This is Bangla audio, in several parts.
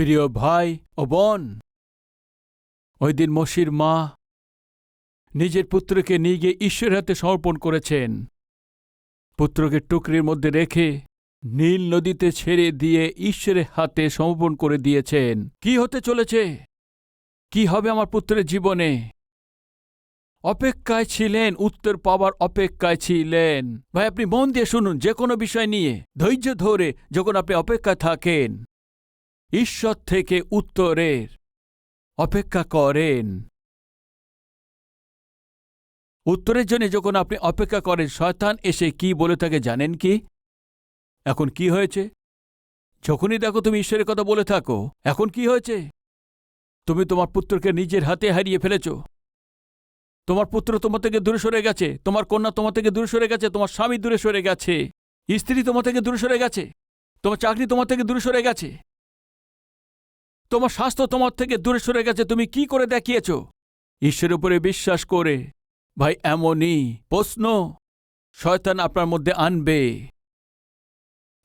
প্রিয় ভাই ও বোন, ওই দিন মোশির মা নিজের পুত্রকে নিয়ে গিয়ে ঈশ্বরের হাতে সমর্পণ করেছেন। পুত্রকে টুকরির মধ্যে রেখে নীল নদীতে ছেড়ে দিয়ে ঈশ্বরের হাতে সমর্পণ করে দিয়েছেন। কি হতে চলেছে? কি হবে আমার পুত্রের জীবনে? অপেক্ষায় ছিলেন, উত্তর পাওয়ার অপেক্ষায় ছিলেন। ভাই, আপনি মন দিয়ে শুনুন, যে কোনো বিষয় নিয়ে ধৈর্য ধরে যখন আপনি অপেক্ষায় থাকেন, ঈশ্বর থেকে উত্তরের অপেক্ষা করেন। উত্তরের জন্য যখন আপনি অপেক্ষা করেন, শয়তান এসে কি বলে থাকে জানেন কি? এখন কি হয়েছে? যখনই দেখো তুমি ঈশ্বরের কথা বলে থাকো, এখন কি হয়েছে? তুমি তোমার পুত্রকে নিজের হাতে হারিয়ে ফেলেছ। তোমার পুত্র তোমার থেকে দূরে সরে গেছে, তোমার কন্যা তোমার থেকে দূরে সরে গেছে, তোমার স্বামী দূরে সরে গেছে, স্ত্রী তোমার থেকে দূরে সরে গেছে, তোমার চাকরি তোমার থেকে দূরে সরে গেছে, তোমার স্বাস্থ্য তোমার থেকে দূরে সরে গেছে। তুমি কি করে দেখিয়েছ? ঈশ্বরের উপরে বিশ্বাস করে। ভাই, এমনই প্রশ্ন শয়তান আপনার মধ্যে আনবে।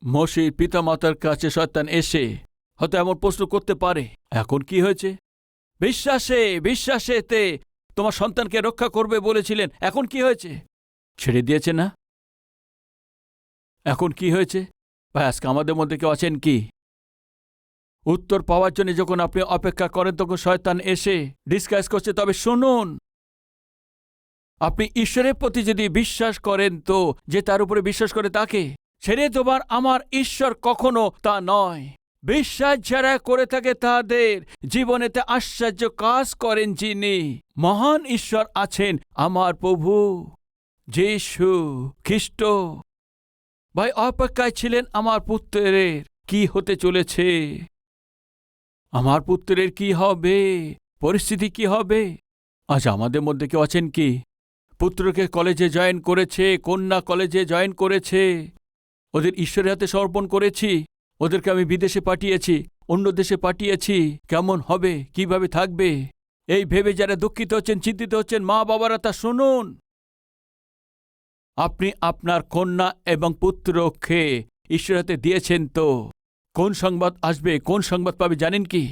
মোশির পিতামাতার কাছে শয়তান এসে হয়তো এমন প্রশ্ন করতে পারে, এখন কি হয়েছে? বিশ্বাসেতে তোমার সন্তানকে রক্ষা করবে বলেছিলেন, এখন কি হয়েছে? ছেড়ে দিয়েছে না? এখন কি হয়েছে? ভাই, আজকে আমাদের মধ্যে কেউ আছেন কি? উত্তর পাওয়ার জন্য যখন আপনি অপেক্ষা করেন, তখন শয়তান এসে ডিসকাস করছে। তবে শুনুন, আপনি ঈশ্বরের প্রতি যদি বিশ্বাস করেন, তো যে তার উপরে বিশ্বাস করে তাকে ছেড়ে দেবার আমার ঈশ্বর কখনো তা নয়। বিশ্বাস যারা করে থাকে তাদের জীবনেতে আশ্চর্য কাজ করেন। যিনি মহান ঈশ্বর আছেন, আমার প্রভু যীশু খ্রিস্ট। ভাই, অপেক্ষায় ছিলেন আমার পুত্রের কি হতে চলেছে, আমার পুত্রের কি হবে, পরিস্থিতি কি হবে। আজ আমাদের মধ্যে কেউ আছেন কি? পুত্রকে কলেজে জয়েন করেছে, কন্যা কলেজে জয়েন করেছে, ওদের ঈশ্বরের হাতে সমর্পণ করেছি, ওদেরকে আমি বিদেশে পাঠিয়েছি, অন্য দেশে পাঠিয়েছি। কেমন হবে, কিভাবে থাকবে, এই ভেবে যারা দুঃখিত হচ্ছেন, চিন্তিত হচ্ছেন, মা বাবারা, তা শুনুন। আপনি আপনার কন্যা এবং পুত্রকে ঈশ্বরের হাতে দিয়েছেন, তো কোন সংবাদ আসবে, কোন সংবাদ পাবে জানেন কি?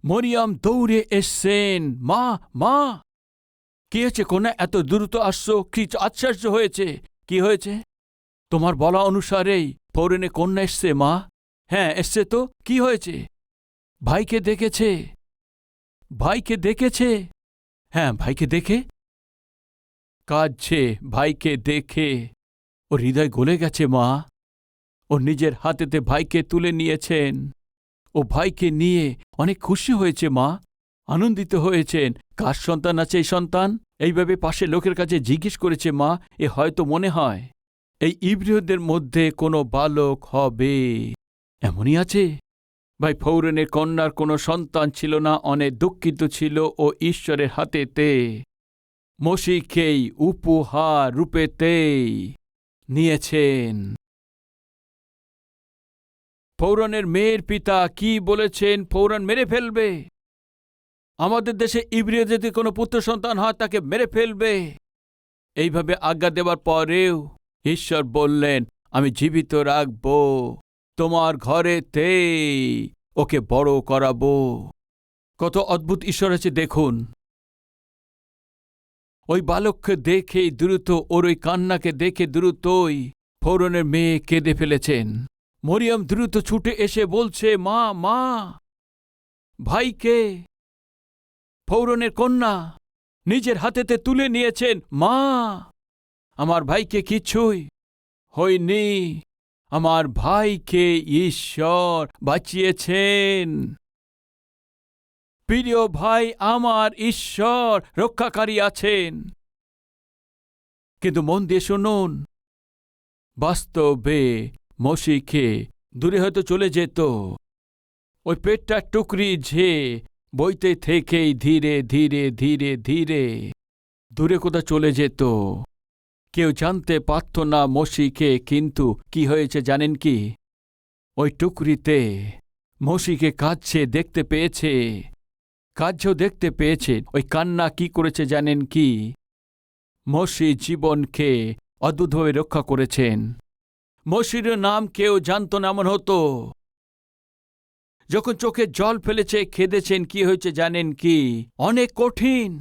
মরিয়ম দৌড়ে এসছেন, মা মা কি হয়েছে কন্যা, এত দ্রুত আসছো, কি আশ্চর্য হয়েছে? কি হয়েছে? তোমার বলা অনুসারেই ফৌরনে কন্যা এসছে মা। হ্যাঁ, এসছে তো, কি হয়েছে? ভাইকে দেখেছে, ভাইকে দেখেছে। হ্যাঁ, ভাইকে দেখে কাঁদছে, ভাইকে দেখে ওর হৃদয় গলে গেছে মা। ও নিজের হাতেতে ভাইকে তুলে নিয়েছেন, ও ভাইকে নিয়ে অনেক খুশি হয়েছে মা, আনন্দিত হয়েছেন। কার সন্তান আছে এই সন্তান? এইভাবে পাশে লোকের কাছে জিজ্ঞেস করেছে মা, এ হয়তো মনে হয় এই ইব্রিয়দের মধ্যে কোনো বালক হবে। এমনই আছে। ভাই, ফৌরনের কন্যার কোনো সন্তান ছিল না, অনেক দুঃখিত ছিল। ও ঈশ্বরের হাতেতে মসিহকেই উপহার রূপেতেই নিয়েছেন। ফৌরনের মেয়ের পিতা কি বলেছেন? ফৌরন মেরে ফেলবে। আমাদের দেশে ইব্রিয় যদি কোনো পুত্র সন্তান হয়, তাকে মেরে ফেলবে। এইভাবে আজ্ঞা দেবার পরেও ঈশ্বর বললেন, আমি জীবিত রাখব, তোমার ঘরেতেই ওকে বড় করাবো। কত অদ্ভুত ঈশ্বর আছে দেখুন। ওই বালককে দেখে দ্রুত, ওর ওই কান্নাকে দেখে দ্রুতই ফৌরনের মেয়ে কেঁদে ফেলেছেন। মরিয়ম দ্রুত ছুটে এসে বলছে, মা মা, ভাইকে ফৌরনের কন্যা নিজের হাতেতে তুলে নিয়েছেন মা। আমার ভাইকে কিছুই হয়নি, আমার ভাইকে ঈশ্বর বাঁচিয়েছেন। প্রিয় ভাই, আমার ঈশ্বর রক্ষাকারী আছেন। কিন্তু মন দিয়ে শুনুন, বাস্তবে মসিহকে দূরে হয়তো চলে যেত। ওই পেটটার টুকরি যে বইতে থেকেই ধীরে ধীরে ধীরে ধীরে দূরে কোথা চলে যেত। কেউ জানতে পারত না মসিহকে। কিন্তু কি হয়েছে জানেন কি? ওই টুকরিতে মসিহকে কাঁদছে দেখতে পেয়েছে, কাঁদছেও দেখতে পেয়েছে। ওই কান্না কি করেছে জানেন কি? মসিহ জীবনকে অদ্ভুতভাবে রক্ষা করেছেন। মসিহর নাম কেউ জানত না, এমন হতো যখন চোখে জল ফেলেছে, কেঁদেছেন, কি হয়েছে জানেন কি? অনেক কঠিন।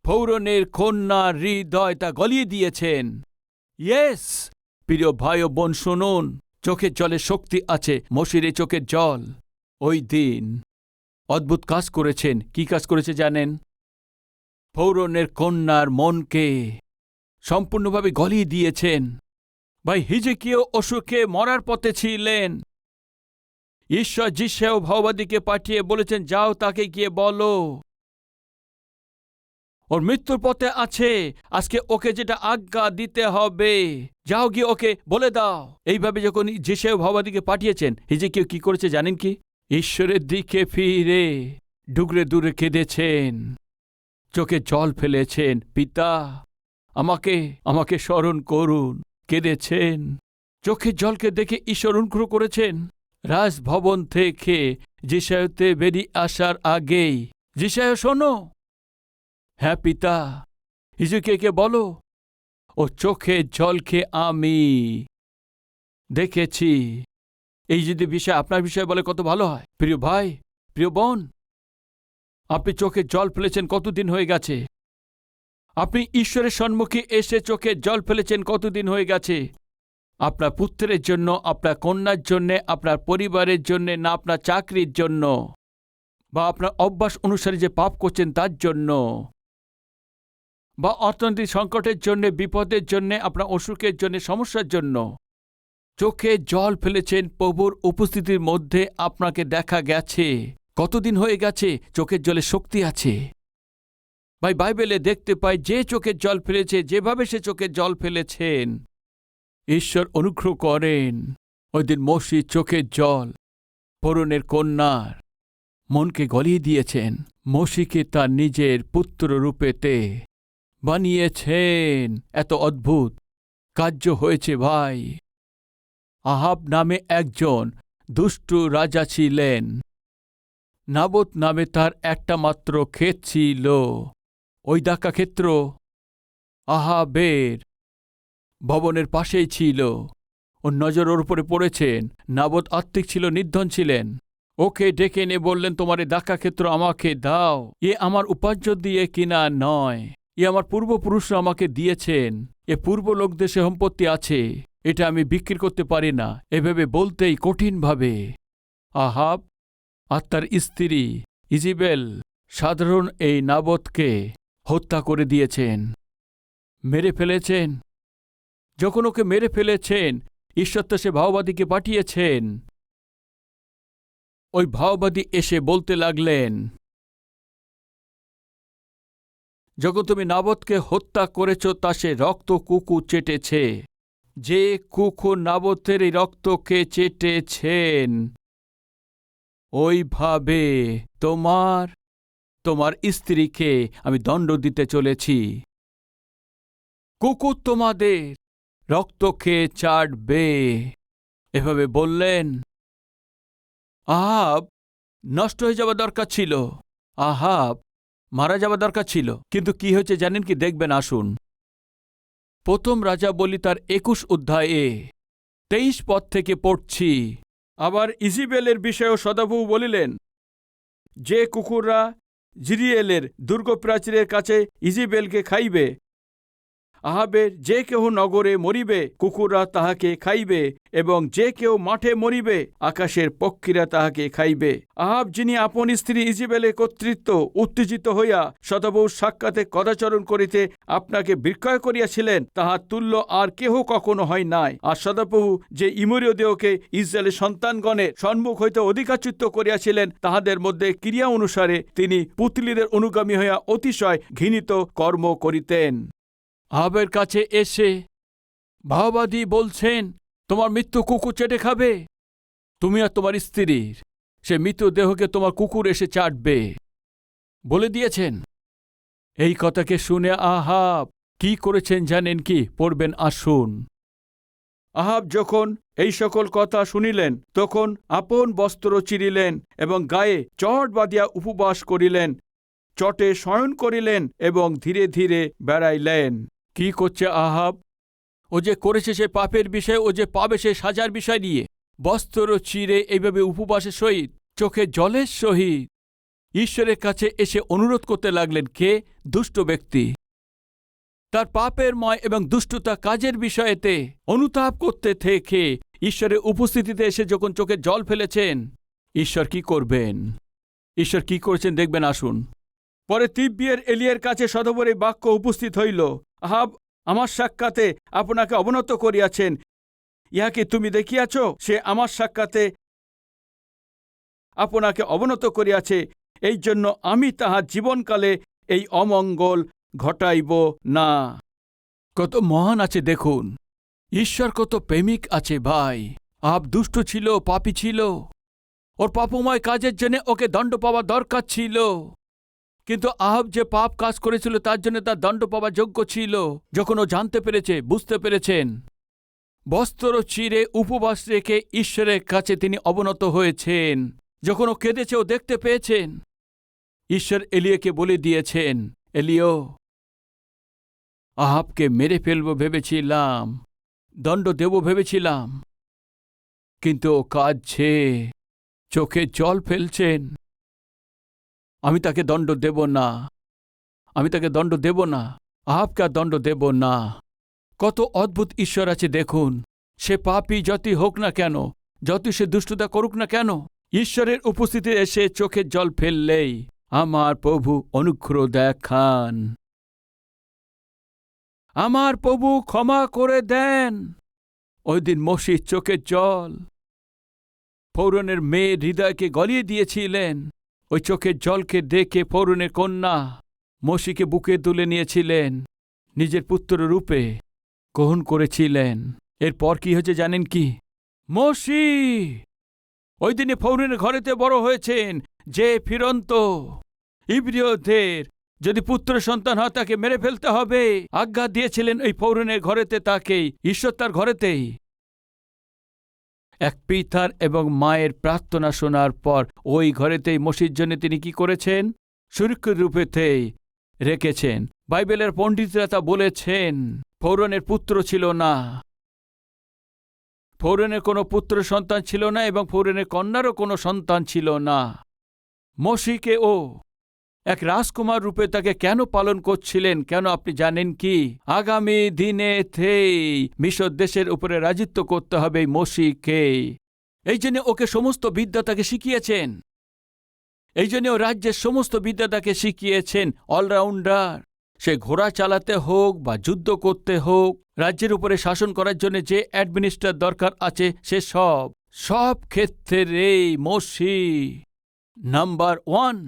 ফৌরনের কন্যার হৃদয় তা গলিয়ে দিয়েছেন। ইয়েস, প্রিয় ভাই ও বোন, শুনুন, চোখের জলে শক্তি আছে। মসির এই চোখের জল ওই দিন অদ্ভুত কাজ করেছেন। কি কাজ করেছে জানেন? ফৌরনের কন্যার মনকে সম্পূর্ণভাবে গলিয়ে দিয়েছেন। ভাই হিজকিয়া অসুখে মরার পথে ছিলেন। ঈশ্বর যিশায়া ভগবাদীকে পাঠিয়ে বলেছেন, যাও তাকে গিয়ে বলো ওর মৃত্যুর পথে আছে, আজকে ওকে যেটা আজ্ঞা দিতে হবে, যাও গিয়ে ওকে বলে দাও। এইভাবে যখন যিশায়া ভগবাদীকে পাঠিয়েছেন, হিজকিয়া কি করেছে জানেন কি? ঈশ্বরের দিকে ফিরে ডুগরে দূরে কেঁদেছেন, চোখে জল ফেলেছেন। পিতা, আমাকে স্মরণ করুন। কেঁদেছেন। চোখের জলকে দেখে ঈশ্বর অনুগ্রহ করেছেন। রাজভবন থেকে যিশায়াতে বেরিয়ে আসার আগেই, যিশায়া শোনো। হ্যাঁ পিতা। হিজকিয়াকে বলো, ও চোখের জলকে আমি দেখেছি। এই যদি বিষয় আপনার বিষয় বলে কত ভালো হয়। প্রিয় ভাই, প্রিয় বোন, আপনি চোখে জল ফেলেছেন কতদিন হয়ে গেছে? আপনি ঈশ্বরের সম্মুখে এসে চোখে জল ফেলেছেন কতদিন হয়ে গেছে? আপনার পুত্রের জন্য, আপনার কন্যার জন্য, আপনার পরিবারের জন্য, না আপনার চাকরির জন্য, বা আপনার অভ্যাস অনুসারে যে পাপ করছেন তার জন্য, বা অর্থনৈতিক সংকটের জন্য, বিপদের জন্য, আপনার অসুখের জন্য, সমস্যার জন্য চোখে জল ফেলেছেন। প্রভুর উপস্থিতির মধ্যে আপনাকে দেখা গেছে। কতদিন হয়ে গেছে? চোখের জলে শক্তি আছে। ভাই, বাইবেলে দেখতে পাই যে চোখের জল ফেলেছে, যেভাবে সে চোখের জল ফেলেছেন, ঈশ্বর অনুগ্রহ করেন। ওই দিন মসি চোখের জল ফৌরনের কন্যার মনকে গলিয়ে দিয়েছেন। মসিকে তার নিজের পুত্র রূপেতে বানিয়েছেন। এত অদ্ভুত কার্য হয়েছে ভাই। আহাব নামে একজন দুষ্টু রাজা ছিলেন। নাবত নামে তার একটা মাত্র ক্ষেত ছিল। ওই দাকা ক্ষেত্র আহাবের ভবনের পাশেই ছিল। ওর নজর ওর উপরে পড়েছেন। নাবত আত্মিক ছিল, নির্ধন ছিলেন। ওকে ডেকে এনে বললেন, তোমার এই দাকা ক্ষেত্র আমাকে দাও। এ আমার উপার্জন দিয়ে কিনা নয়, এ আমার পূর্বপুরুষরা আমাকে দিয়েছেন। এ পূর্ব লোকদের সম্পত্তি আছে, এটা আমি বিক্রি করতে পারি না। এভাবে বলতেই কঠিনভাবে আহাব আর তার স্ত্রী ইজিবেল সাধারণ এই নাবতকে হত্যা করে দিয়েছেন, মেরে ফেলেছেন। যখন ওকে মেরে ফেলেছেন, ঈশ্বর তো সে ভাওবাদীকে পাঠিয়েছেন। ওই ভাওবাদী এসে বলতে লাগলেন, যখন তুমি নাবতকে হত্যা করেছ, তা সে রক্ত কুকুর চেটেছে। যে কুকুর নাবতের এই রক্তকে চেটেছেন, ওইভাবে তোমার স্ত্রীকে আমি দণ্ড দিতে চলেছি। কুকুর তোমাদের রক্ত খেয়ে চাটবে। এভাবে বললেন। আহাব নষ্ট হয়ে যাওয়া দরকার ছিল, আহাব মারা যাওয়া দরকার ছিল। কিন্তু কি হয়েছে জানেন কি? দেখবেন, আসুন। প্রথম রাজা বলি তার 21 অধ্যায়ে 23 পদ থেকে পড়ছি। আবার ইজিবেলের বিষয়েও সদাপ্রভু বলিলেন, যে কুকুররা জিরিয়েলের দুর্গপ্রাচীরের কাছে ইজিবেলকে খাইবে, আহাবের যে কেহ নগরে মরিবে, কুকুররা তাহাকে খাইবে, এবং যে কেউ মাঠে মরিবে, আকাশের পক্ষীরা তাহাকে খাইবে। আহাব, যিনি আপন স্ত্রী ইজিবেলের কর্তৃত্ব উত্তেজিত হইয়া সদাপ্রভুর সাক্ষাতে কদাচরণ করিতে আপনাকে বিক্রয় করিয়াছিলেন, তাহার তুল্য আর কেহ কখনো হয় নাই। আর সদাপ্রভু যে ইমরীয় দেহকে ইসরায়েলের সন্তানগণের সম্মুখ হইতে অধিকারচ্যুত করিয়াছিলেন, তাহাদের মধ্যে ক্রিয়া অনুসারে তিনি পুতলিদের অনুগামী হইয়া অতিশয় ঘৃণিত কর্ম করিতেন। আহাবের কাছে এসে ভাওবাদী বলছেন, তোমার মৃত্যু কুকুর চেটে খাবে। তুমি আর তোমার স্ত্রীর সে মৃতদেহকে তোমার কুকুর এসে চাটবে বলে দিয়েছেন। এই কথাকে শুনে আহাব কি করেছেন জানেন কি? পড়বেন, আসুন। আহাব যখন এই সকল কথা শুনিলেন, তখন আপন বস্ত্র চিরিলেন এবং গায়ে চট বাঁধিয়া উপবাস করিলেন, চটে শয়ন করিলেন এবং ধীরে ধীরে বেড়াইলেন। কি করছে আহাব? ও যে করেছে সে পাপের বিষয়, ও যে পাবে সে সাজার বিষয় নিয়ে বস্ত্র চিরে এইভাবে উপবাসের সহিত চোখে জলের সহিত ঈশ্বরের কাছে এসে অনুরোধ করতে লাগলেন। কে? দুষ্ট ব্যক্তি। তার পাপের ময় এবং দুষ্টতা কাজের বিষয়েতে অনুতাপ করতে থেকে ঈশ্বরের উপস্থিতিতে এসে যখন চোখে জল ফেলেছেন, ঈশ্বর কি করবেন? ঈশ্বর কি করেছেন দেখবেন, আসুন। পরে তিব্বিয়ের এলিয়ের কাছে সদবর এই বাক্য উপস্থিত হইল, আহাব আমার সাক্ষাতে আপনাকে অবনত করিয়াছেন, ইহাকে তুমি দেখিয়াছ? সে আমার সাক্ষাতে আপনাকে অবনত করিয়াছে, এই জন্য আমি তাহার জীবনকালে এই অমঙ্গল ঘটাইব না। কত মহান আছে দেখুন, ঈশ্বর কত প্রেমিক আছে ভাই। আহাব দুষ্ট ছিল, পাপী ছিল, ওর পাপময় কাজের জন্য ওকে দণ্ড পাওয়া দরকার ছিল, কিন্তু আহাব যে পাপ কাজ করেছিল তার জন্য তার দণ্ড পাওয়া যোগ্য ছিল। যখন ও জানতে পেরেছে, বুঝতে পেরেছেন, বস্ত্র চিরে উপবাস রেখে ঈশ্বরের কাছে তিনি অবনত হয়েছেন। যখন ও কেঁদেছে, ও দেখতে পেয়েছেন, ঈশ্বর এলিয়াকে বলে দিয়েছেন, এলিয়, আহাবকে মেরে ফেলব ভেবেছিলাম, দণ্ড দেব ভেবেছিলাম, কিন্তু ও কাঁদছে, চোখে জল ফেলছেন, আমি তাকে দণ্ড দেব না, আমি তাকে দণ্ড দেব না, আহাবকে আর দণ্ড দেব না। কত অদ্ভুত ঈশ্বর আছে দেখুন। সে পাপী যতই হোক না কেন, যতই সে দুষ্টতা করুক না কেন, ঈশ্বরের উপস্থিতি এসে চোখের জল ফেললেই আমার প্রভু অনুগ্রহ দেখান, আমার প্রভু ক্ষমা করে দেন। ওই দিন মোশির চোখের জল ফৌরনের মেয়ের হৃদয়কে গলিয়ে দিয়েছিলেন। ওই চোখের জলকে দেখে ফৌরনের কন্যা মোশিকে বুকে তুলে নিয়েছিলেন, নিজের পুত্র রূপে গ্রহণ করেছিলেন। এরপর কি হয়েছে জানেন কি? মোশি ওই দিনে ফৌরনের ঘরেতে বড় হয়েছেন, যে ফিরন্ত ইব্রিয়দের যদি পুত্র সন্তান হয় তাকে মেরে ফেলতে হবে আজ্ঞা দিয়েছিলেন ওই ফৌরনের ঘরেতে, তাকেই ঈশ্বর তার ঘরেতেই। এক পিতার এবং মায়ের প্রার্থনা শোনার পর ওই ঘরেতেই মোশির জন্য তিনি কি করেছেন? সুরক্ষিত রূপেতেই রেখেছেন। বাইবেলের পণ্ডিতরা তা বলেছেন, ফৌরনের পুত্র ছিল না, ফৌরনের কোনো পুত্র সন্তান ছিল না এবং ফৌরনের কন্যারও কোনো সন্তান ছিল না। মোশিকে ও এক রাজকুমার রূপে তাকে কেন পালন করছিলেন? কেন আপনি জানেন কি? আগামী দিনেতেই মিশর দেশের উপরে রাজত্ব করতে হবে মোশিকে। এই জন্য ওকে সমস্ত বিদ্যা তাকে শিখিয়েছেন, এই জন্য ও রাজ্যের সমস্ত বিদ্যা তাকে শিখিয়েছেন। অলরাউন্ডার, সে ঘোড়া চালাতে হোক বা যুদ্ধ করতে হোক, রাজ্যের উপরে শাসন করার জন্য যে অ্যাডমিনিস্ট্রেটর দরকার আছে, সে সব ক্ষেত্রেই মোশি নাম্বার 1।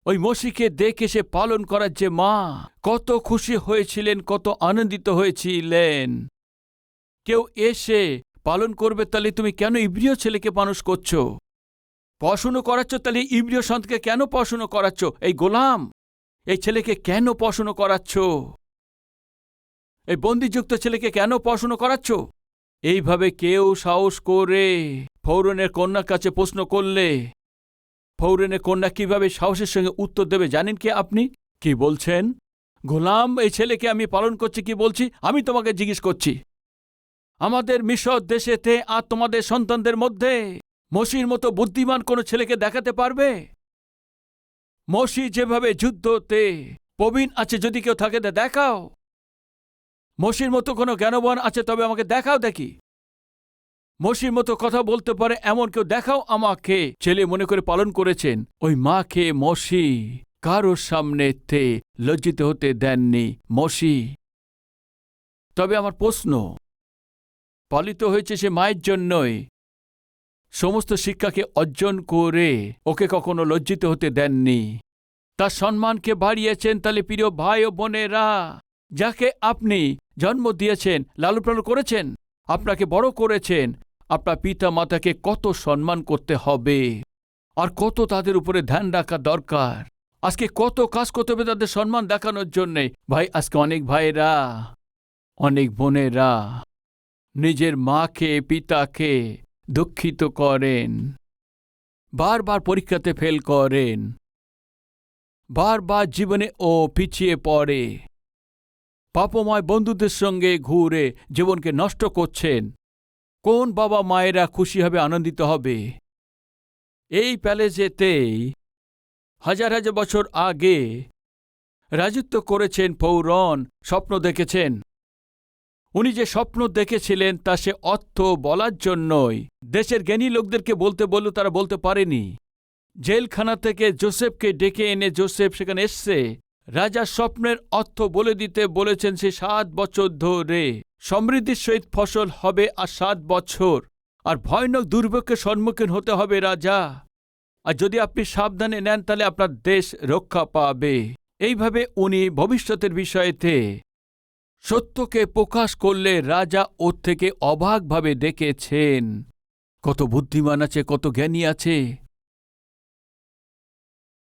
ওই মোশিকে দেখে সে পালন করার যে মা কত খুশি হয়েছিলেন, কত আনন্দিত হয়েছিলেন। কেউ এসে পালন করবে, তাহলে তুমি কেন ইব্রিয় ছেলেকে মানুষ করছো? পড়াশুনো করাচ্ছ, তাহলে ইব্রিয় সন্তানকে কেন পড়াশুনো করাচ্ছ? এই গোলাম এই ছেলেকে কেন পড়াশুনো করাচ্ছ? এই বন্দিযুক্ত ছেলেকে কেন পড়াশুনো করাচ্ছ? এইভাবে কেউ সাহস করে ফৌরনের কন্যার কাছে প্রশ্ন করলে ফৌরনের কন্যা কিভাবে সাহসের সঙ্গে উত্তর দেবে জানেন কি? আপনি কি বলছেন? গোলাম এই ছেলেকে আমি পালন করছি, কি বলছি? আমি তোমাকে জিজ্ঞেস করছি, আমাদের মিশর দেশেতে আর তোমাদের সন্তানদের মধ্যে মোশির মতো বুদ্ধিমান কোনো ছেলেকে দেখাতে পারবে? মোশি যেভাবে যুদ্ধতে প্রবীণ আছে, যদি কেউ থাকে দেখাও। মোশির মতো কোনো জ্ঞানবান আছে, তবে আমাকে দেখাও দেখি। মোশির মতো কথা বলতে পারে এমন কেউ দেখাও আমাকে। ছেলে মনে করে পালন করেছেন। ওই মাকে মোশি কারোর সামনেতে লজ্জিত হতে দেননি মোশি। তবে আমার প্রশ্ন, পালিত হয়েছে সে মায়ের জন্যই, সমস্ত শিক্ষাকে অর্জন করে ওকে কখনো লজ্জিত হতে দেননি, তার সম্মানকে বাড়িয়েছেন। তাহলে প্রিয় ভাই ও বোনেরা, যাকে আপনি জন্ম দিয়েছেন, লালন পালন করেছেন, আপনাকে বড় করেছেন, আপনার পিতা মাতাকে কত সম্মান করতে হবে আর কত তাদের উপরে ধ্যান রাখা দরকার। আজকে কত কাজ করতে হবে তাদের সম্মান দেখানোর জন্যে। ভাই, আজকে অনেক ভাইরা, অনেক বোনেরা নিজের মাকে, পিতাকে দুঃখিত করেন, বারবার পরীক্ষাতে ফেল করেন, বারবার জীবনে ও পিছিয়ে পড়ে, পাপময় বন্ধুদের সঙ্গে ঘুরে জীবনকে নষ্ট করছেন। কোন বাবা মায়েরা খুশি হবে, আনন্দিত হবে? এই প্যালেসেতেই হাজার হাজার বছর আগে রাজত্ব করেছেন ফৌরন, স্বপ্ন দেখেছেন। উনি যে স্বপ্ন দেখেছিলেন তা সে অর্থ বলার জন্যই দেশের জ্ঞানী লোকদেরকে বলতে বলল, তারা বলতে পারেনি। জেলখানা থেকে জোসেফকে ডেকে এনে জোসেফ সেখানে এসছে, রাজার স্বপ্নের অর্থ বলে দিতে বলেছেন। সে 7 বছর ধরে সমৃদ্ধির সহিত ফসল হবে, আর 7 বছর আর ভয়ানক দুর্ভিক্ষের সম্মুখীন হতে হবে রাজা। আর যদি আপনি সাবধানে নেন তাহলে আপনার দেশ রক্ষা পাবে। এইভাবে উনি ভবিষ্যতের বিষয়েতে সত্যকে প্রকাশ করলে রাজা ওর থেকে অবাকভাবে দেখেছেন। কত বুদ্ধিমান আছে, কত জ্ঞানী আছে।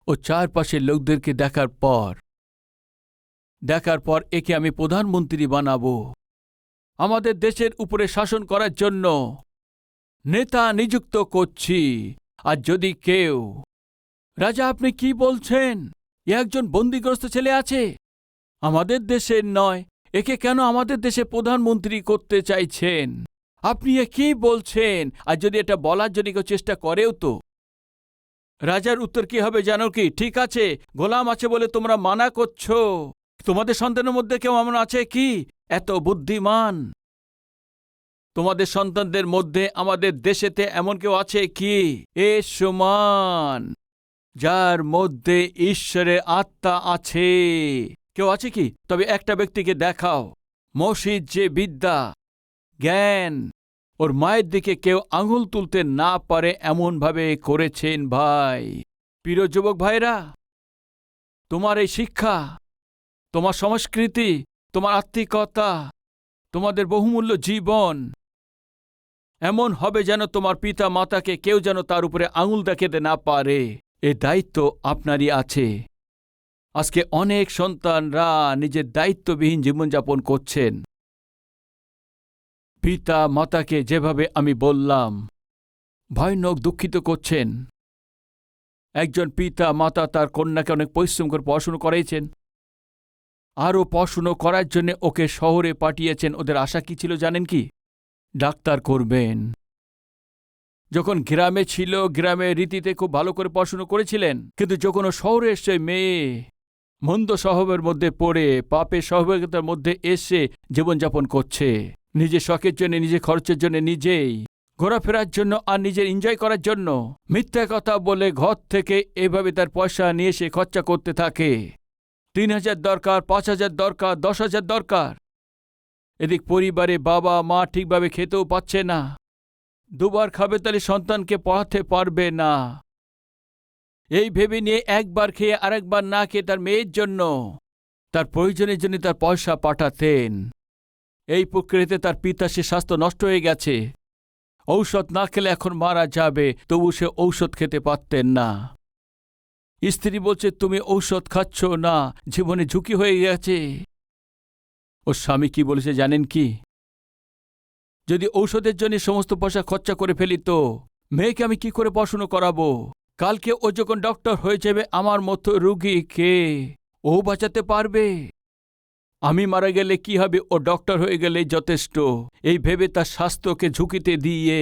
ও চারপাশের লোকদেরকে দেখার পর একে আমি প্রধানমন্ত্রী বানাবো, আমাদের দেশের উপরে শাসন করার জন্য নেতা নিযুক্ত করছি। আর যদি কেউ, রাজা আপনি কি বলছেন? এ একজন বন্দিগ্রস্ত ছেলে আছে, আমাদের দেশের নয়, একে কেন আমাদের দেশে প্রধানমন্ত্রী করতে চাইছেন? আপনি এ কি বলছেন? আর যদি এটা বলার জন্য কেউ চেষ্টা করেও তো রাজার উত্তর কি হবে জানো কি? ঠিক আছে, গোলাম আছে বলে তোমরা মানা করছো। তোমাদের সন্তানের মধ্যে কেউ এমন আছে কি এত বুদ্ধিমান? তোমাদের সন্তানদের মধ্যে আমাদের দেশেতে এমন কেউ আছে কি এ সমান, যার মধ্যে ঈশ্বরের আত্মা আছে? কেউ আছে কি? তবে একটা ব্যক্তিকে দেখাও। মসজিদ যে বিদ্যা, জ্ঞান, ওর মায়ের দিকে কেউ আঙুল তুলতে না পারে এমনভাবে করেছেন। ভাই, প্রিয় যুবক ভাইরা, তোমার এই শিক্ষা, তোমার সংস্কৃতি, তোমার আত্মিকতা, তোমাদের বহুমূল্য জীবন এমন হবে যেন তোমার পিতা মাতাকে কেউ যেন তার উপরে আঙুল দেখাতে না পারে। এ দায়িত্ব আপনারই আছে। আজকে অনেক সন্তানরা নিজের দায়িত্ববিহীন জীবনযাপন করছেন। পিতা মাতাকে যেভাবে আমি বললাম, ভয়ানক দুঃখিত করছেন। একজন পিতা মাতা তার কন্যাকে অনেক পরিশ্রম করে পড়াশুনো করাইছেন, আরও পড়াশুনো করার জন্য ওকে শহরে পাঠিয়েছেন। ওদের আশা কি ছিল জানেন কি? ডাক্তার করবেন। যখন গ্রামে ছিল, গ্রামের রীতিতে খুব ভালো করে পড়াশুনো করেছিলেন, কিন্তু যখন ও শহরে এসে মেয়ে মন্দ স্বভাবের মধ্যে পড়ে পাপের স্বভাবতার মধ্যে এসে জীবনযাপন করছে, নিজের শখের জন্য, নিজের খরচের জন্য, নিজেই ঘোরাফেরার জন্য আর নিজের এনজয় করার জন্য মিথ্যা কথা বলে ঘর থেকে এভাবে তার পয়সা নিয়ে এসে খরচা করতে থাকে। 3,000 দরকার, 5,000 দরকার, 10,000 দরকার। এদিক পরিবারে বাবা মা ঠিকভাবে খেতেও পাচ্ছে না, দুবার খাবে তাহলে সন্তানকে পড়াতে পারবে না। এই ভেবে নিয়ে একবার খেয়ে আরেকবার না খেয়ে তার মেয়ের জন্য, তার প্রয়োজনের জন্য তার পয়সা পাঠাতেন। এই প্রক্রিয়াতে তার পিতা সে স্বাস্থ্য নষ্ট হয়ে গেছে। ঔষধ না খেলে এখন মারা যাবে, তবু সে ঔষধ খেতে পারতেন না। স্ত্রী বলছে তুমি ঔষধ খাচ্ছ না, জীবনে ঝুঁকি হয়ে গেছে। ওর স্বামী কি বলেছে জানেন কি? যদি ঔষধের জন্য সমস্ত পয়সা খরচা করে ফেলি তো মেয়েকে আমি কি করে পড়াশুনো করাবো? কালকে ও যখন ডক্টর হয়ে যাবে, আমার মতো রুগীকে ও বাঁচাতে পারবে। আমি মারা গেলে কি হবে? ও ডক্টর হয়ে গেলেই যথেষ্ট। এই ভেবে তার স্বাস্থ্যকে ঝুঁকিতে দিয়ে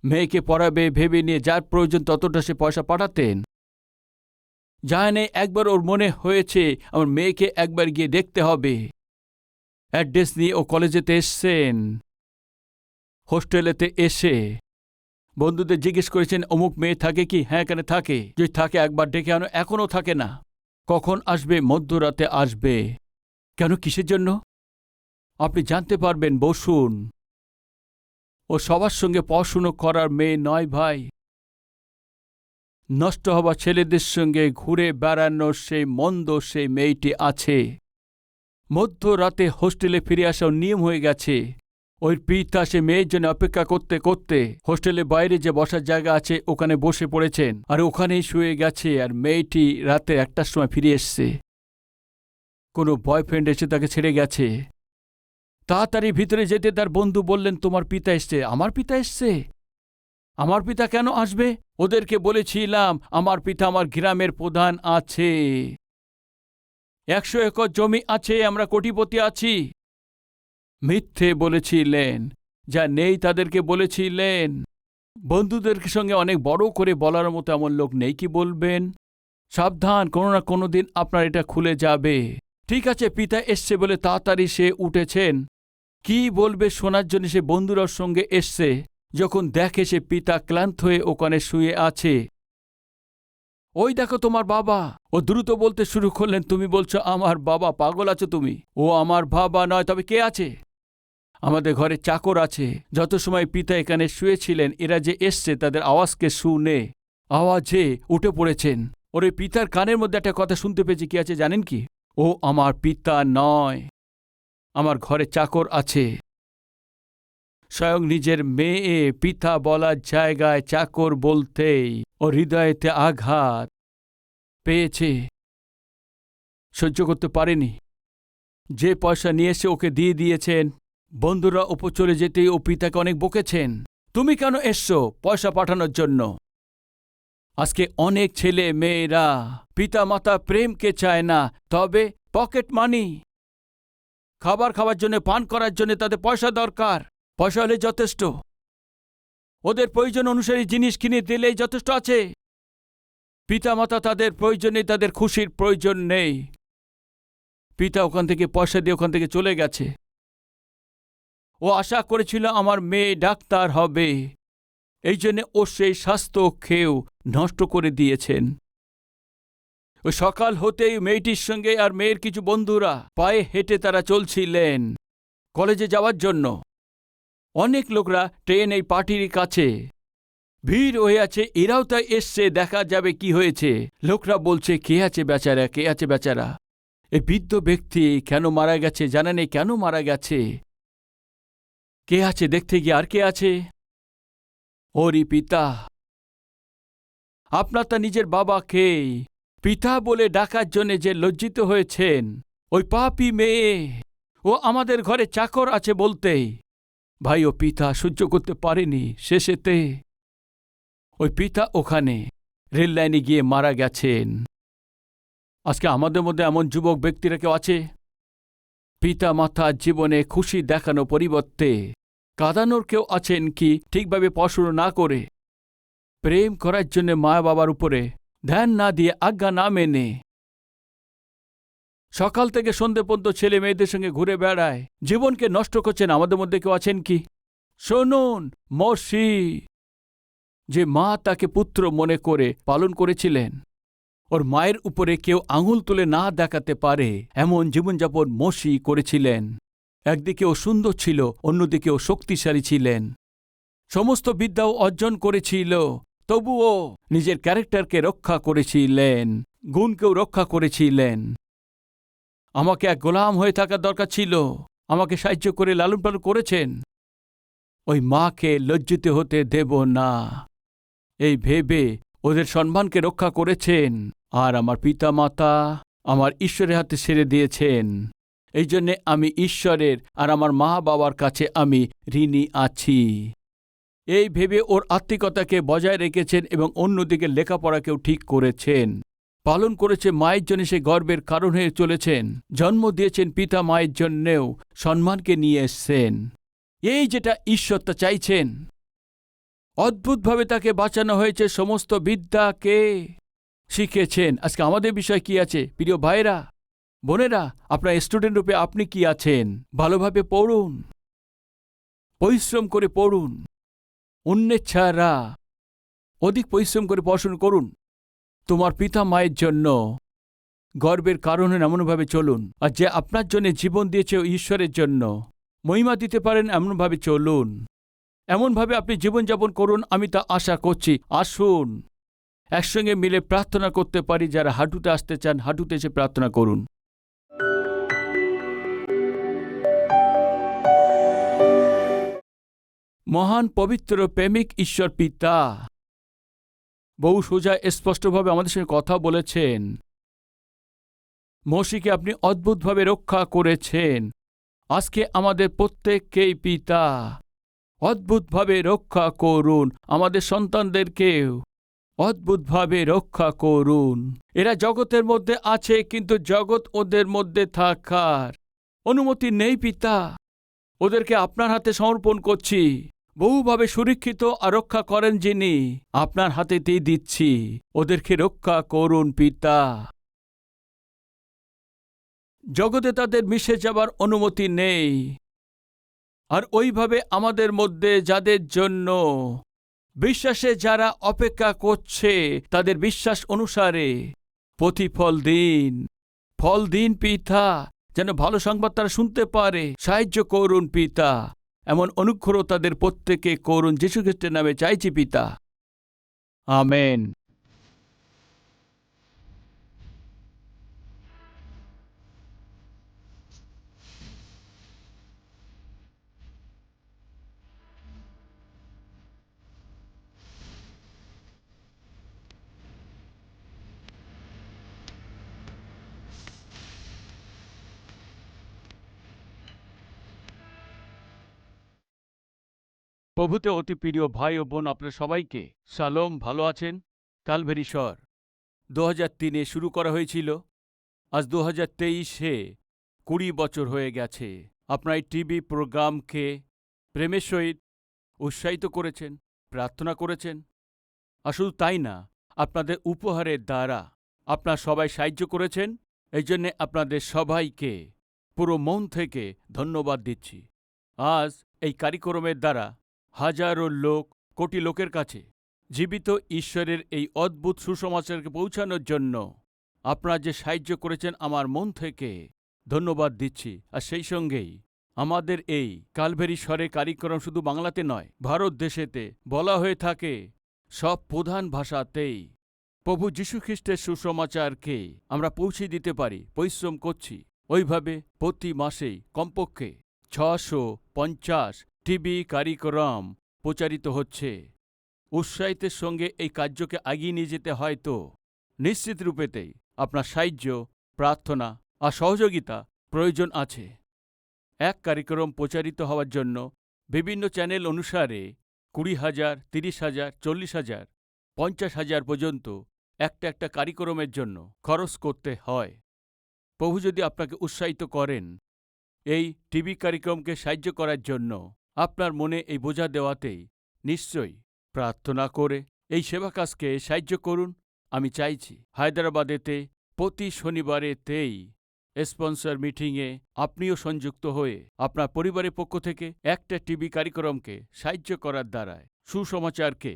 মেয়েকে পড়াবে ভেবে নিয়ে যার প্রয়োজন ততটা সে পয়সা পাঠাতেন। জানে একবার ওর মনে হয়েছে আমার মেয়েকে একবার গিয়ে দেখতে হবে। অ্যাড্রেস নিয়ে ও কলেজেতে এসছেন। হোস্টেলেতে এসে বন্ধুদের জিজ্ঞেস করেছেন অমুক মেয়ে থাকে কি? হ্যাঁ, এখানে থাকে। যদি থাকে একবার ডেকে আনো। এখনও থাকে না। কখন আসবে? মধ্যরাতে আসবে। কেন, কিসের জন্য? আপনি জানতে পারবেন। বসুন। ও সবার সঙ্গে পড়াশুনো করার মেয়ে নয় ভাই। নষ্ট হওয়া ছেলেদের সঙ্গে ঘুরে বেড়ানোর সেই মন্দ সেই মেয়েটি আছে। মধ্যরাতে হোস্টেলে ফিরে আসার নিয়ম হয়ে গেছে। ওই পিতা সে মেয়ের জন্য অপেক্ষা করতে করতে হোস্টেলের বাইরে যে বসার জায়গা আছে ওখানে বসে পড়েছেন, আর ওখানেই শুয়ে গেছে। আর মেয়েটি রাতে 1টার সময় ফিরে এসছে। কোনো বয়ফ্রেন্ড এসে তাকে ছেড়ে গেছে। তাড়াতাড়ি ভিতরে যেতে তার বন্ধু বললেন তোমার পিতা এসছে। আমার পিতা এসছে? আমার পিতা কেন আসবে? ওদেরকে বলেছিলাম আমার পিতা আমার গ্রামের প্রধান আছে, 100 একর জমি আছে, আমরা কোটিপতি আছি। মিথ্যে বলেছিলেন। যা নেই তাদেরকে বলেছিলেন। বন্ধুদের সঙ্গে অনেক বড় করে বলার মতো এমন লোক নেই কি বলবেন? সাবধান, কোনো না কোনো দিন আপনার এটা খুলে যাবে। ঠিক আছে, পিতা এসছে বলে তাড়াতাড়ি সে উঠেছেন। কি বলবে শোনার জন্য সে বন্ধুরার সঙ্গে এসছে। যখন দেখে সে পিতা ক্লান্ত হয়ে ওখানে শুয়ে আছে, ওই দেখো তোমার বাবা। ও দ্রুত বলতে শুরু করলেন, তুমি বলছো আমার বাবা? পাগল আছো তুমি? ও আমার বাবা নয়, তবে কে আছে? আমাদের ঘরে চাকর আছে। যত সময় পিতা এখানে শুয়েছিলেন, এরা যে এসছে তাদের আওয়াজকে শুনে আওয়াজে উঠে পড়েছেন। ওর এই পিতার কানের মধ্যে একটা কথা শুনতে পেয়েছি, কি আছে জানেন কি? ও আমার পিতা নয়, আমার ঘরে চাকর আছে। স্বয়ং নিজের মেয়ে পিতা বলার জায়গায় চাকর বলতেই ও হৃদয়েতে আঘাত পেয়েছে, সহ্য করতে পারেনি। যে পয়সা নিয়ে এসে ওকে দিয়ে দিয়েছেন, বন্ধুরা ওপর চলে যেতেই ও পিতাকে অনেক বকেছেন। তুমি কেন এসছো পয়সা পাঠানোর জন্য? আজকে অনেক ছেলে মেয়েরা পিতা মাতা প্রেমকে চায় না, তবে পকেট মানি। খাবার খাওয়ার জন্য, পান করার জন্য তাদের পয়সা দরকার। পয়সা হলে যথেষ্ট। ওদের প্রয়োজন অনুসারী জিনিস কিনে দিলেই যথেষ্ট আছে। পিতা মাতা তাদের প্রয়োজন নেই, তাদের খুশির প্রয়োজন নেই। পিতা ওখান থেকে পয়সা দিয়ে ওখান থেকে চলে গেছে। ও আশা করেছিল আমার মেয়ে ডাক্তার হবে, এই জন্যে ও সেই স্বাস্থ্য খেয়েও নষ্ট করে দিয়েছেন। ওই সকাল হতেই মেয়েটির সঙ্গে আর মেয়ের কিছু বন্ধুরা পায়ে হেঁটে তারা চলছিলেন কলেজে যাওয়ার জন্য। অনেক লোকরা ট্রেন এই পার্টির কাছে ভিড় হয়ে আছে, এরাও তাই এসছে, দেখা যাবে কি হয়েছে। লোকরা বলছে, কে আছে বেচারা, কে আছে বেচারা? এই বৃদ্ধ ব্যক্তি কেন মারা গেছে জানা নেই, কেন মারা গেছে? কে আছে দেখতে গিয়ে, আর কে আছে? ওরই পিতা। আপনার তা নিজের বাবাকে পিতা বলে ডাকার জন্যে যে লজ্জিত হয়েছেন, ওই পাপী মেয়ে ও আমাদের ঘরে চাকর আছে বলতেই ভাই ও পিতা সহ্য করতে পারেনি। শেষেতে ওই পিতা ওখানে রেল লাইনে গিয়ে মারা গেছেন। আজকে আমাদের মধ্যে এমন যুবক ব্যক্তিরা কেউ আছে, পিতা মাতার জীবনে খুশি দেখানো পরিবর্তে কাঁদানোর কেউ আছেন কি? ঠিকভাবে পড়াশুনো না করে, প্রেম করার জন্য মা বাবার উপরে ধ্যান না দিয়ে, আজ্ঞা না মেনে সকাল থেকে সন্ধে পর্যন্ত ছেলে মেয়েদের সঙ্গে ঘুরে বেড়ায়, জীবনকে নষ্ট করছেন। আমাদের মধ্যে কেউ আছেন কি? শুনুন, মর্সি যে মা তাকে পুত্র মনে করে পালন করেছিলেন, ওর মায়ের উপরে কেউ আঙুল তুলে না দেখাতে পারে এমন জীবনযাপন মর্সি করেছিলেন। একদিকে ও সুন্দর ছিল, অন্যদিকে ও শক্তিশালী ছিলেন। সমস্ত বিদ্যাও অর্জন করেছিল, তবুও নিজের ক্যারেক্টারকে রক্ষা করেছিলেন, গুণকেও রক্ষা করেছিলেন। আমাকে এক গোলাম হয়ে থাকার দরকার ছিল, আমাকে সাহায্য করে লালন পালন করেছেন। ওই মাকে লজ্জিত হতে দেব না এই ভেবে ওদের সম্মানকে রক্ষা করেছেন। আর আমার পিতা মাতা আমার ঈশ্বরের হাতে ছেড়ে দিয়েছেন। এই জন্যে আমি ঈশ্বরের আর আমার মা বাবার কাছে আমি ঋণী আছি। এই ভেবে ওর আত্মিকতাকে বজায় রেখেছেন এবং অন্যদিকে লেখাপড়াকেও ঠিক করেছেন, পালন করেছে। মায়ের জন্য সে গর্বের কারণ হয়ে চলেছেন। জন্ম দিয়েছেন পিতা মায়ের জন্যেও সম্মানকে নিয়ে এসছেন। এই যেটা ঈশ্বর তা চাইছেন। অদ্ভুতভাবে তাকে বাঁচানো হয়েছে, সমস্ত বিদ্যাকে শিখেছেন। আজকে আমাদের বিষয় কি আছে প্রিয় ভাইরা বোনেরা? আপনার স্টুডেন্ট রূপে আপনি কি আছেন? ভালোভাবে পড়ুন, পরিশ্রম করে পড়ুন, অন্যের ছাড়া অধিক পরিশ্রম করে পড়াশোনা করুন। তোমার পিতা মায়ের জন্য গর্বের কারণে এমনভাবে চলুন। আর যে আপনার জন্য জীবন দিয়েছে ঈশ্বরের জন্য মহিমা দিতে পারেন এমনভাবে চলুন। এমনভাবে আপনি জীবনযাপন করুন, আমি তা আশা করছি। আসুন একসঙ্গে মিলে প্রার্থনা করতে পারি। যারা হাঁটুতে আসতে চান হাঁটুতে এসে প্রার্থনা করুন। মহান পবিত্র প্রেমিক ঈশ্বর পিতা বহু সোজা স্পষ্টভাবে আমাদের সঙ্গে কথা বলেছেন। মসিকে আপনি অদ্ভুতভাবে রক্ষা করেছেন। আজকে আমাদের প্রত্যেককেই পিতা অদ্ভুতভাবে রক্ষা করুন। আমাদের সন্তানদেরকেও অদ্ভুতভাবে রক্ষা করুন। এরা জগতের মধ্যে আছে, কিন্তু জগৎ ওদের মধ্যে থাকার অনুমতি নেই পিতা। ওদেরকে আপনার হাতে সমর্পণ করছি। বহুভাবে সুরক্ষিত আর রক্ষা করেন যিনি, আপনার হাতেতেই দিচ্ছি। ওদেরকে রক্ষা করুন পিতা। জগতে তাদের মিশে যাবার অনুমতি নেই। আর ওইভাবে আমাদের মধ্যে যাদের জন্য বিশ্বাসে যারা অপেক্ষা করছে, তাদের বিশ্বাস অনুসারে প্রতিফল দিন। ফল দিন পিতা, যেন ভালো সংবাদ তারা শুনতে পারে। সাহায্য করুন পিতা। এমন অনুগ্রহ তাদের প্রত্যেকে করুন, যীশু খ্রিস্টের নামে চাইছি পিতা, আমেন। প্রভুতে অতি প্রিয় ভাই ও বোন, আপনার সবাইকে শালোম। ভালো আছেন? কালভেরি শহর 2003-এ শুরু করা হয়েছিল। আজ 2023-এ 20 বছর হয়ে গেছে। আপনার এই টিভি প্রোগ্রামকে প্রেমের সহিত উৎসাহিত করেছেন, প্রার্থনা করেছেন। আর শুধু তাই না, আপনাদের উপহারের দ্বারা আপনার সবাই সাহায্য করেছেন। এই জন্যে আপনাদের সবাইকে পুরো মন থেকে ধন্যবাদ দিচ্ছি। আজ এই কার্যক্রমের দ্বারা হাজারো লোক, কোটি লোকের কাছে জীবিত ঈশ্বরের এই অদ্ভুত সুসমাচারকে পৌঁছানোর জন্য আপনারা যে সাহায্য করেছেন, আমার মন থেকে ধন্যবাদ দিচ্ছি। আর সেই সঙ্গেই আমাদের এই কালভেরি স্বরে কার্যক্রম শুধু বাংলাতে নয়, ভারত দেশেতে বলা হয়ে থাকে সব প্রধান ভাষাতেই প্রভু যীশু খ্রিস্টের সুসমাচারকে আমরা পৌঁছে দিতে পারি। পরিশ্রম করছি। ওইভাবে প্রতি মাসেই কমপক্ষে 650 টিভি কার্যক্রম প্রচারিত হচ্ছে। উৎসাহিতের সঙ্গে এই কার্যকে এগিয়ে নিয়ে যেতে হয়তো নিশ্চিত রূপেতেই আপনার সাহায্য, প্রার্থনা আর সহযোগিতা প্রয়োজন আছে। এক কার্যক্রম প্রচারিত হওয়ার জন্য বিভিন্ন চ্যানেল অনুসারে 20,000, 30,000, 40,000, 50,000 পর্যন্ত একটা কার্যক্রমের জন্য খরচ করতে হয়। প্রভু যদি আপনাকে উৎসাহিত করেন এই টিভি কার্যক্রমকে সাহায্য করার জন্য, আপনার মনে এই বোঝা দেওয়াতেই নিশ্চয়ই প্রার্থনা করে এই সেবা কাজকে সাহায্য করুন। আমি চাইছি হায়দ্রাবাদেতে প্রতি শনিবারেতেই স্পন্সর মিটিংয়ে আপনিও সংযুক্ত হয়ে আপনার পরিবারের পক্ষ থেকে একটা টিভি কার্যক্রমকে সাহায্য করার দ্বারায় সুসমাচারকে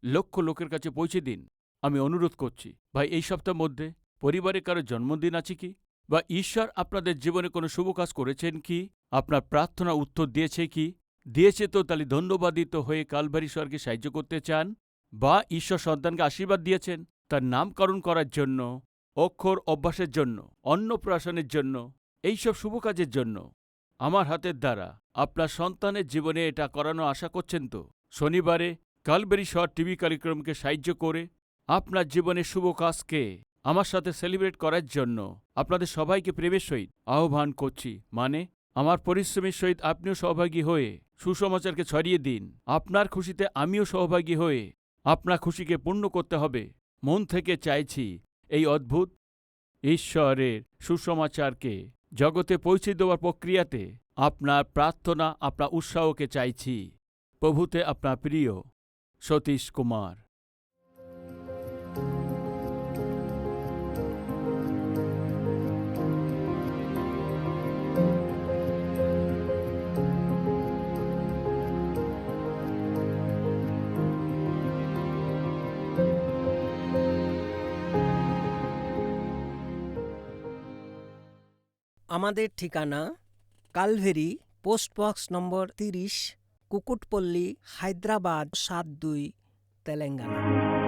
লক্ষ লোকের কাছে পৌঁছে দিন। আমি অনুরোধ করছি। ভাই, এই সপ্তাহের মধ্যে পরিবারে কারো জন্মদিন আছে কি? বা ঈশ্বর আপনাদের জীবনে কোনো শুভ কাজ করেছেন কি? আপনার প্রার্থনা উত্তর দিয়েছে কি? দিয়েছে তো তাহলে ধন্যবাদিত হয়ে কালভারি স্বর্গে সাহায্য করতে চান? বা ঈশ্বর সন্তানকে আশীর্বাদ দিয়েছেন তার নামকরণ করার জন্য, অক্ষর অভ্যাসের জন্য, অন্নপ্রাশনের জন্য, এইসব শুভ কাজের জন্য আমার হাতের দ্বারা আপনার সন্তানের জীবনে এটা করানো আশা করছেন তো? শনিবারে কালভারি স্বর টিভি কার্যক্রমকে সাহায্য করে আপনার জীবনের শুভ কাজকে আমার সাথে সেলিব্রেট করার জন্য আপনাদের সবাইকে প্রেমের সহিত আহ্বান করছি। মানে, আমার পরিশ্রমের সহিত আপনিও সহভাগী হয়ে সুসমাচারকে ছড়িয়ে দিন। আপনার খুশিতে আমিও সহভাগী হয়ে আপনার খুশিকে পূর্ণ করতে হবে। মন থেকে চাইছি এই অদ্ভুত ঈশ্বরের সুসমাচারকে জগতে পৌঁছে দেওয়ার প্রক্রিয়াতে আপনার প্রার্থনা, আপনার উৎসাহকে চাইছি। প্রভুতে আপনার প্রিয় সতীশ কুমার। আমাদের ঠিকানা Calvary, post box number 30, Kukatpally, Hyderabad 72, Telangana.